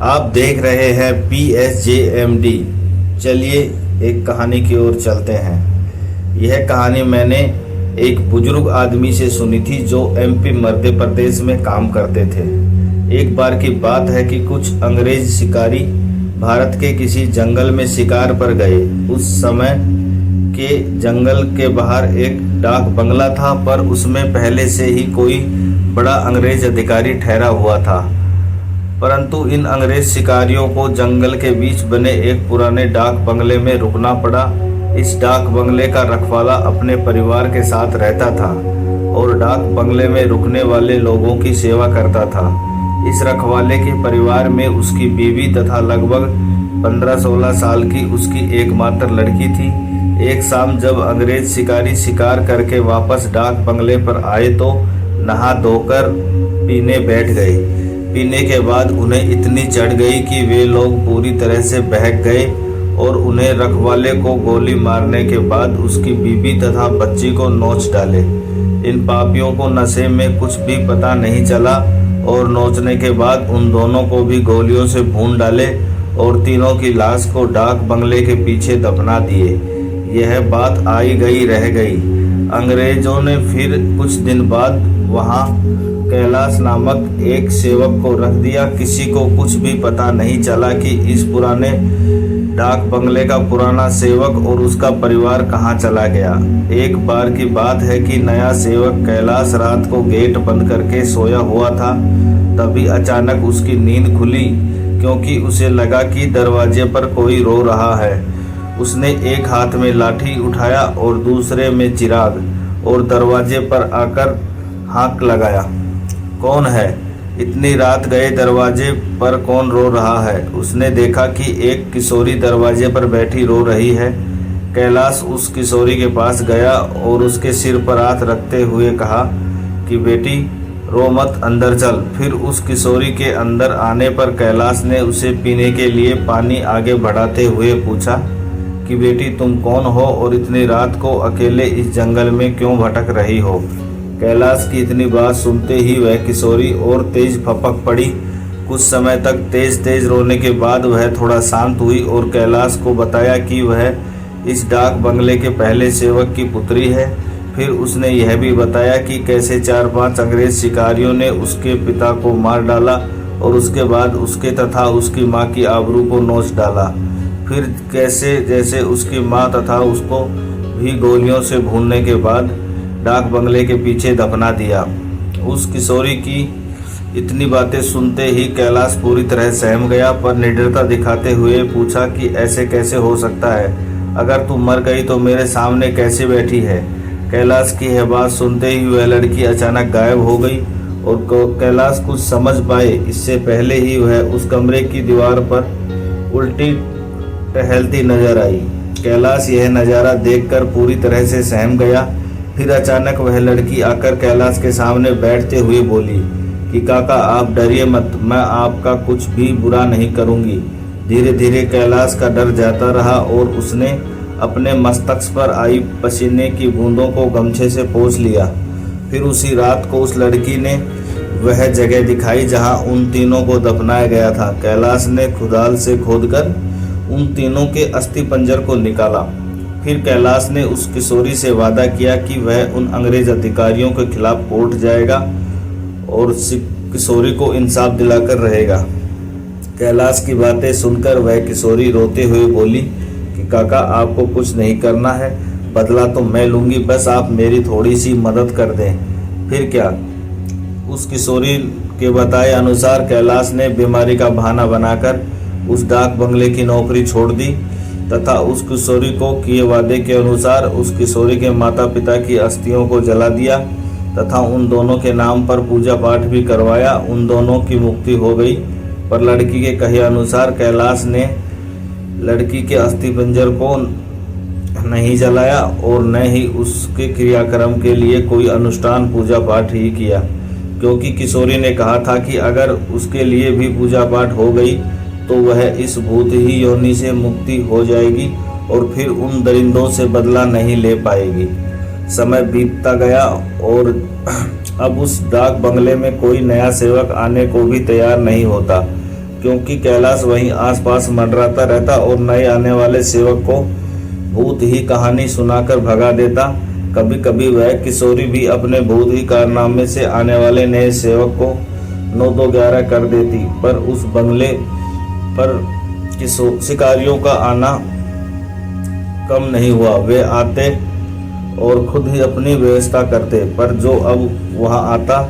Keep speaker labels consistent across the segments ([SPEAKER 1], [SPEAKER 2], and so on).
[SPEAKER 1] आप देख रहे हैं PSJMD। चलिए एक कहानी की ओर चलते हैं। यह कहानी मैंने एक बुजुर्ग आदमी से सुनी थी जो MP मध्य प्रदेश में काम करते थे। एक बार की बात है कि कुछ अंग्रेज शिकारी भारत के किसी जंगल में शिकार पर गए। उस समय के जंगल के बाहर एक डाक बंगला था, पर उसमें पहले से ही कोई बड़ा अंग्रेज अधिकारी ठहरा हुआ था। परंतु इन अंग्रेज शिकारियों को जंगल के बीच बने एक पुराने डाक बंगले में रुकना पड़ा। इस डाक बंगले का रखवाला अपने परिवार के साथ रहता था और डाक बंगले में रुकने वाले लोगों की सेवा करता था। इस रखवाले के परिवार में उसकी बीवी तथा लगभग 15-16 साल की उसकी एकमात्र लड़की थी। एक शाम जब अंग्रेज शिकारी शिकार करके वापस डाक बंगले पर आए तो नहा धोकर पीने बैठ गए। पीने के बाद उन्हें इतनी चढ़ गई कि वे लोग पूरी तरह से बहक गए और उन्हें रखवाले को गोली मारने के बाद उसकी बीवी तथा बच्ची को नोच डाले। इन पापियों को नशे में कुछ भी पता नहीं चला और नोचने के बाद उन दोनों को भी गोलियों से भून डाले और तीनों की लाश को डाक बंगले के पीछे दफना दिए। यह बात आई गई रह गई। अंग्रेजों ने फिर कुछ दिन बाद वहां कैलाश नामक एक सेवक को रख दिया। किसी को कुछ भी पता नहीं चला कि इस पुराने डाक बंगले का पुराना सेवक और उसका परिवार कहाँ चला गया। एक बार की बात है कि नया सेवक कैलाश रात को गेट बंद करके सोया हुआ था। तभी अचानक उसकी नींद खुली क्योंकि उसे लगा कि दरवाजे पर कोई रो रहा है। उसने एक हाथ में लाठी उठाया और दूसरे में चिराग और दरवाजे पर आकर हाँक लगाया। कौन है? इतनी रात गए दरवाजे पर कौन रो रहा है? उसने देखा कि एक किशोरी दरवाजे पर बैठी रो रही है। कैलाश उस किशोरी के पास गया और उसके सिर पर हाथ रखते हुए कहा कि बेटी रो मत, अंदर चल। फिर उस किशोरी के अंदर आने पर कैलाश ने उसे पीने के लिए पानी आगे बढ़ाते हुए पूछा कि बेटी तुम कौन हो और इतनी रात को अकेले इस जंगल में क्यों भटक रही हो? कैलाश की इतनी बात सुनते ही वह किशोरी और तेज फपक पड़ी। कुछ समय तक तेज तेज रोने के बाद वह थोड़ा शांत हुई और कैलाश को बताया कि वह इस डाक बंगले के पहले सेवक की पुत्री है। फिर उसने यह भी बताया कि कैसे 4-5 अंग्रेज शिकारियों ने उसके पिता को मार डाला और उसके बाद उसके तथा उसकी माँ की आबरू को नोच डाला। फिर कैसे जैसे उसकी माँ तथा उसको भी गोलियों से भूनने के बाद डाक बंगले के पीछे दफना दिया। उस किशोरी की इतनी बातें सुनते ही कैलाश पूरी तरह सहम गया, पर निडरता दिखाते हुए पूछा कि ऐसे कैसे हो सकता है? अगर तू मर गई तो मेरे सामने कैसे बैठी है? कैलाश की यह बात सुनते ही वह लड़की अचानक गायब हो गई और कैलाश कुछ समझ पाए इससे पहले ही वह उस कमरे की दीवार पर उल्टी टहलती नजर आई। कैलाश यह नज़ारा देखकर पूरी तरह से सहम गया। फिर अचानक वह लड़की आकर कैलाश के सामने बैठते हुए बोली कि काका आप डरिए मत, मैं आपका कुछ भी बुरा नहीं करूंगी। धीरे धीरे कैलाश का डर जाता रहा और उसने अपने मस्तक पर आई पसीने की बूंदों को गमछे से पोंछ लिया। फिर उसी रात को उस लड़की ने वह जगह दिखाई जहां उन तीनों को दफनाया गया था। कैलाश ने खुदाल से खोदकर उन तीनों के अस्थि पंजर को निकाला। फिर कैलाश ने उस किशोरी से वादा किया कि वह उन अंग्रेज अधिकारियों के खिलाफ कोर्ट जाएगा और किशोरी को इंसाफ दिलाकर रहेगा। कैलाश की बातें सुनकर वह किशोरी रोते हुए बोली कि काका आपको कुछ नहीं करना है, बदला तो मैं लूंगी, बस आप मेरी थोड़ी सी मदद कर दें। फिर क्या? उस किशोरी के बताए अनुसार कैलाश ने बीमारी का बहाना बनाकर उस डाक बंगले की नौकरी छोड़ दी तथा उस किशोरी को किए वादे के अनुसार उस किशोरी के माता पिता की अस्थियों को जला दिया तथा उन दोनों के नाम पर पूजा पाठ भी करवाया। उन दोनों की मुक्ति हो गई, पर लड़की के कहे अनुसार कैलाश ने लड़की के अस्थि पंजर को नहीं जलाया और न ही उसके क्रियाक्रम के लिए कोई अनुष्ठान पूजा पाठ ही किया, क्योंकि किशोरी ने कहा था कि अगर उसके लिए भी पूजा पाठ हो गई तो वह इस भूत ही योनि से मुक्ति हो जाएगी और फिर उन दरिंदों से बदला नहीं ले पाएगी। समय बीतता गया और अब उस डाक बंगले में कोई नया सेवक आने को भी तैयार नहीं होता। क्योंकि कैलाश वहीं आसपास मंडराता रहता और नए आने वाले सेवक को भूत ही कहानी सुनाकर भगा देता। कभी कभी वह किशोरी भी अपने भूत ही कारनामे से आने वाले नए सेवक को 9-2-11 कर देती। पर उस बंगले पर शिकारियों का आना कम नहीं हुआ। वे आते और खुद ही अपनी व्यवस्था करते, पर जो अब वहां आता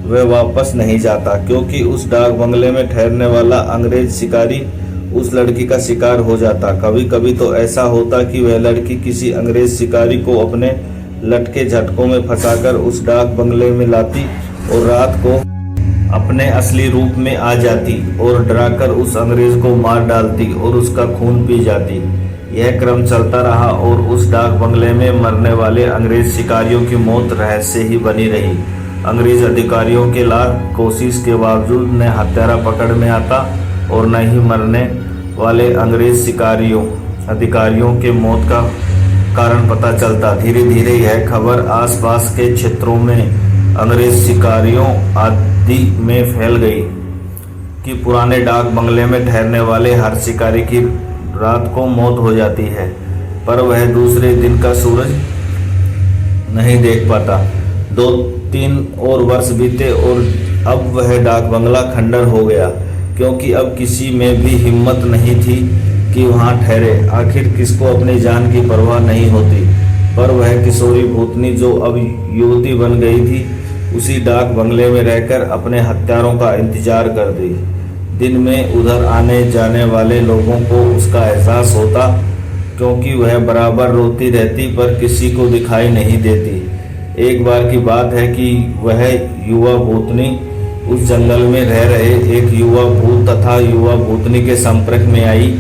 [SPEAKER 1] वह वापस नहीं जाता, क्योंकि उस डाक बंगले में ठहरने वाला अंग्रेज शिकारी उस लड़की का शिकार हो जाता। कभी कभी तो ऐसा होता कि वह लड़की किसी अंग्रेज शिकारी को अपने लटके झटकों में फंसाकर उस डाक बंगले में लाती और रात को अपने असली रूप में आ जाती और डराकर उस अंग्रेज को मार डालती और उसका खून पी जाती। यह क्रम चलता रहा और उस डाक बंगले में मरने वाले अंग्रेज शिकारियों की मौत रहस्य ही बनी रही। अंग्रेज अधिकारियों के लाख कोशिश के बावजूद न हत्यारा पकड़ में आता और न ही मरने वाले अंग्रेज अधिकारियों के मौत का कारण पता चलता। धीरे धीरे यह खबर आसपास के क्षेत्रों में अंग्रेज शिकारियों आदि में फैल गई कि पुराने डाक बंगले में ठहरने वाले हर शिकारी की रात को मौत हो जाती है, पर वह दूसरे दिन का सूरज नहीं देख पाता। 2-3 और वर्ष बीते और अब वह डाक बंगला खंडर हो गया, क्योंकि अब किसी में भी हिम्मत नहीं थी कि वहां ठहरे। आखिर किसको अपनी जान की परवाह नहीं होती। पर वह किशोरी भूतनी जो अब युवती बन गई थी, उसी डाक बंगले में रहकर अपने हत्यारों का इंतजार कर दी। दिन में उधर आने जाने वाले लोगों को उसका एहसास होता, क्योंकि वह बराबर रोती रहती पर किसी को दिखाई नहीं देती। एक बार की बात है कि वह युवा भूतनी उस जंगल में रह रहे एक युवा भूत तथा युवा भूतनी के संपर्क में आई।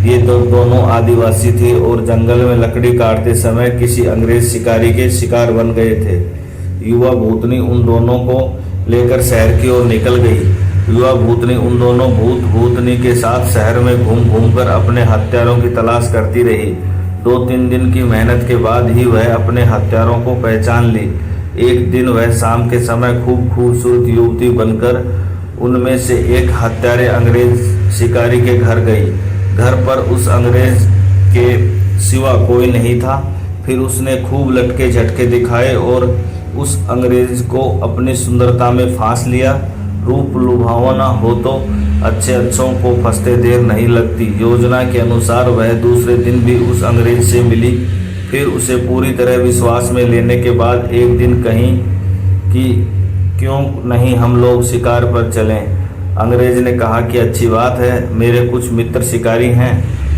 [SPEAKER 1] ये दोनों आदिवासी थे और जंगल में लकड़ी काटते समय किसी अंग्रेज शिकारी के शिकार बन गए थे। युवा भूतनी उन दोनों को लेकर शहर की ओर निकल गई। युवा भूतनी उन दोनों भूतनी के साथ शहर में घूम घूम कर अपने हत्यारों की तलाश करती रही। 2-3 दिन की मेहनत के बाद ही वह अपने हत्यारों को पहचान ली। एक दिन वह शाम के समय खूब खूबसूरत युवती बनकर उनमें से एक हत्यारे अंग्रेज शिकारी के घर गई। घर पर उस अंग्रेज के सिवा कोई नहीं था। फिर उसने खूब लटके झटके दिखाए और उस अंग्रेज को अपनी सुंदरता में फांस लिया। रूप लुभावना हो तो अच्छों को फंसते देर नहीं लगती। योजना के अनुसार वह दूसरे दिन भी उस अंग्रेज से मिली। फिर उसे पूरी तरह विश्वास में लेने के बाद एक दिन कहीं कि क्यों नहीं हम लोग शिकार पर चलें। अंग्रेज ने कहा कि अच्छी बात है, मेरे कुछ मित्र शिकारी हैं,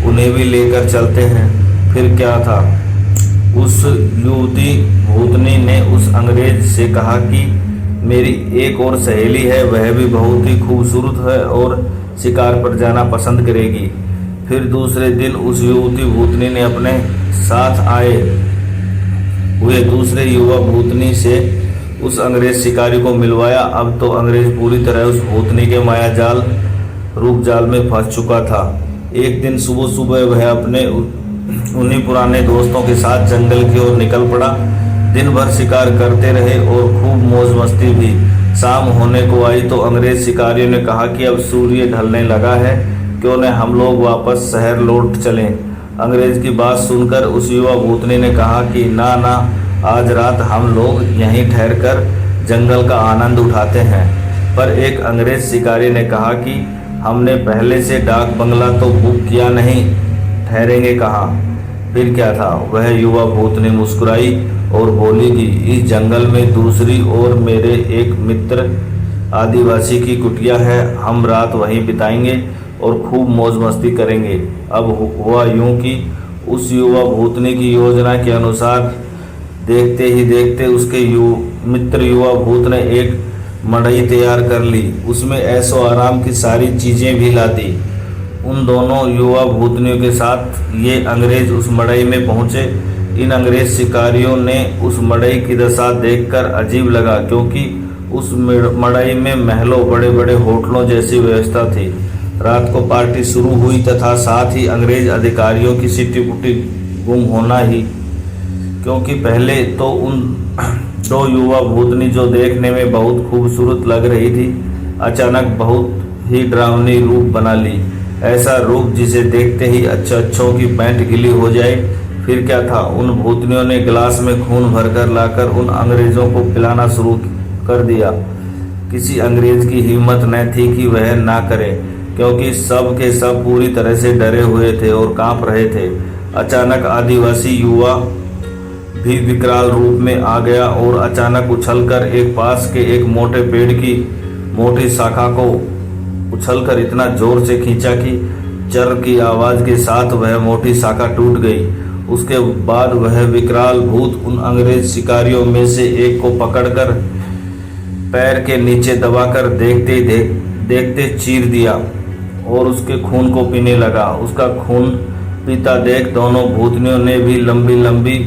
[SPEAKER 1] उन्हें भी लेकर चलते हैं। फिर क्या था, उस युवती भूतनी ने उस अंग्रेज से कहा कि मेरी एक और सहेली है, वह भी बहुत ही खूबसूरत है और शिकार पर जाना पसंद करेगी। फिर दूसरे दिन उस युवती भूतनी ने अपने साथ आए हुए दूसरे युवा भूतनी से उस अंग्रेज शिकारी को मिलवाया। अब तो अंग्रेज पूरी तरह उस भूतनी के माया जाल रूप जाल में फंस चुका था। एक दिन सुबह सुबह वह अपने उन्हीं पुराने दोस्तों के साथ जंगल की ओर निकल पड़ा। दिन भर शिकार करते रहे और खूब मौज मस्ती भी। शाम होने को आई तो अंग्रेज शिकारियों ने कहा कि अब सूर्य ढलने लगा है, क्यों न हम लोग वापस शहर लौट चलें। अंग्रेज की बात सुनकर उस युवा भूतनी ने कहा कि ना ना, आज रात हम लोग यहीं ठहरकर जंगल का आनंद उठाते हैं। पर एक अंग्रेज शिकारी ने कहा कि हमने पहले से डाक बंगला तो बुक किया नहीं, ठहरेंगे कहाँ। फिर क्या था, वह युवा भूतनी मुस्कुराई और बोली कि इस जंगल में दूसरी ओर मेरे एक मित्र आदिवासी की कुटिया है, हम रात वहीं बिताएंगे और खूब मौज मस्ती करेंगे। अब हुआ यूं कि उस युवा भूतनी की योजना के अनुसार देखते ही देखते उसके मित्र युवा भूत ने एक मड़ई तैयार कर ली। उसमें ऐशो आराम की सारी चीजें भी ला दी। उन दोनों युवा भूतनियों के साथ ये अंग्रेज उस मड़ई में पहुंचे। इन अंग्रेज शिकारियों ने उस मड़ई की दशा देखकर अजीब लगा, क्योंकि उस मड़ई में महलों बड़े बड़े होटलों जैसी व्यवस्था थी। रात को पार्टी शुरू हुई तथा साथ ही अंग्रेज अधिकारियों की सिटी पुटी गुम होना ही, क्योंकि पहले तो उन दो युवा भूतनी जो देखने में बहुत खूबसूरत लग रही थी, अचानक बहुत ही डरावनी रूप बना ली। ऐसा रूप जिसे देखते ही अच्छों की पैंट गिली हो जाए। फिर क्या था, उन भूतनियों ने गिलास में खून भरकर लाकर उन अंग्रेजों को पिलाना शुरू कर दिया। किसी अंग्रेज की हिम्मत न थी कि वह ना करे, क्योंकि सब के सब पूरी तरह से डरे हुए थे और कांप रहे थे। अचानक आदिवासी युवा भी विकराल रूप में आ गया और अचानक उछलकर एक पास के एक मोटे पेड़ की मोटी शाखा को उछलकर इतना जोर से खींचा कि चर की आवाज के साथ वह मोटी शाखा टूट गई। उसके बाद वह विकराल भूत उन अंग्रेज शिकारियों में से एक को पकड़कर पैर के नीचे दबाकर देखते चीर दिया और उसके खून को पीने लगा। उसका खून पीता देख दोनों भूतनियों ने भी लंबी लंबी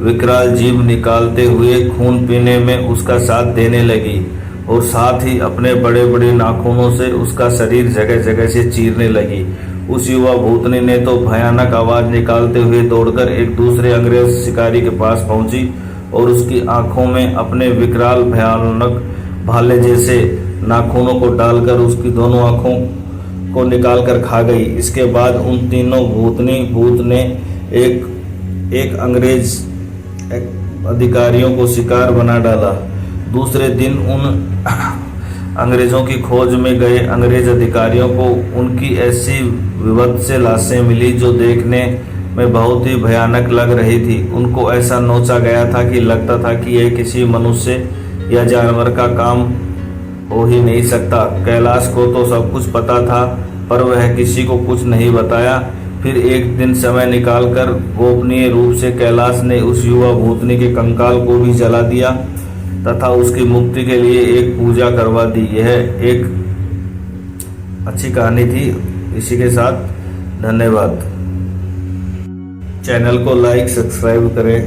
[SPEAKER 1] विकराल जीभ निकालते हुए खून पीने में उसका साथ देने लगी और साथ ही अपने बड़े बड़े नाखूनों से उसका शरीर जगह जगह से चीरने लगी। उस युवा भूतनी ने तो भयानक आवाज निकालते हुए दौड़कर एक दूसरे अंग्रेज शिकारी के पास पहुंची और उसकी आंखों में अपने विकराल भयानक भाले जैसे नाखूनों को डालकर उसकी दोनों आंखों को निकालकर खा गई। इसके बाद उन तीनों भूत ने एक अंग्रेज अधिकारियों को शिकार बना डाला। दूसरे दिन उन अंग्रेजों की खोज में गए अंग्रेज अधिकारियों को उनकी ऐसी विभत्स लाशें मिली जो देखने में बहुत ही भयानक लग रही थी। उनको ऐसा नोचा गया था कि लगता था कि यह किसी मनुष्य या जानवर का काम हो ही नहीं सकता। कैलाश को तो सब कुछ पता था, पर वह किसी को कुछ नहीं बताया। फिर एक दिन समय निकालकर गोपनीय रूप से कैलाश ने उस युवा भूतनी के कंकाल को भी जला दिया तथा उसकी मुक्ति के लिए एक पूजा करवा दी। यह एक अच्छी कहानी थी। इसी के साथ धन्यवाद। चैनल को लाइक सब्सक्राइब करें।